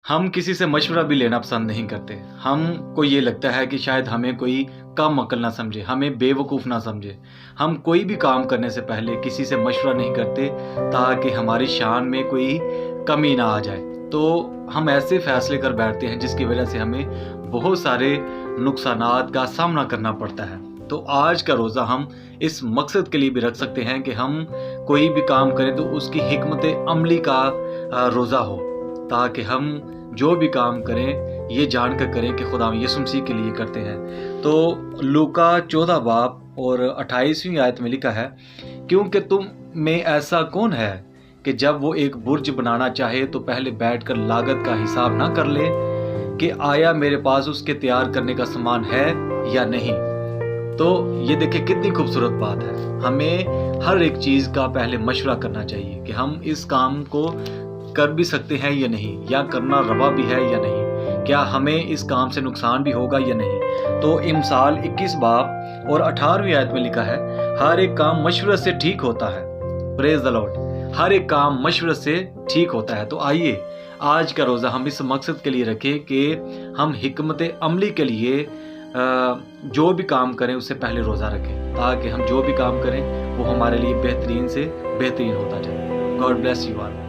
हम किसी से मशवरा भी लेना पसंद नहीं करते। हमको ये लगता है कि शायद हमें कोई कम अक्ल ना समझे, हमें बेवकूफ़ ना समझे। हम कोई भी काम करने से पहले किसी से मशवरा नहीं करते ताकि हमारी शान में कोई कमी ना आ जाए। तो हम ऐसे फ़ैसले कर बैठते हैं जिसकी वजह से हमें बहुत सारे नुकसानात का सामना करना पड़ता है। तो आज का रोज़ा हम इस मकसद के लिए भी रख सकते हैं कि हम कोई भी काम करें तो उसकी हिकमत अमली का रोज़ा हो, ताकि हम जो भी काम करें ये जानकर करें कि खुदा यीशु मसीह के लिए करते हैं। तो लूका 14 बाब और 28वीं आयत में लिखा है, क्योंकि तुम में ऐसा कौन है कि जब वो एक बुर्ज बनाना चाहे तो पहले बैठकर लागत का हिसाब ना कर ले कि आया मेरे पास उसके तैयार करने का सामान है या नहीं। तो ये देखिए कितनी खूबसूरत बात है। हमें हर एक चीज़ का पहले मशवरा करना चाहिए कि हम इस काम को कर भी सकते हैं या नहीं, या करना रवा भी है या नहीं, क्या हमें इस काम से नुकसान भी होगा या नहीं। तो इमसाल 21 बाब और 18वीं आयत में लिखा है, हर एक काम मशवरे से ठीक होता है। Praise the Lord. हर एक काम मशवरे से ठीक होता है। तो आइए आज का रोज़ा हम इस मकसद के लिए रखें कि हम हिकमत अमली के लिए जो भी काम करें उससे पहले रोज़ा रखें, ताकि हम जो भी काम करें वो हमारे लिए बेहतरीन से बेहतरीन होता जाए। God bless you all.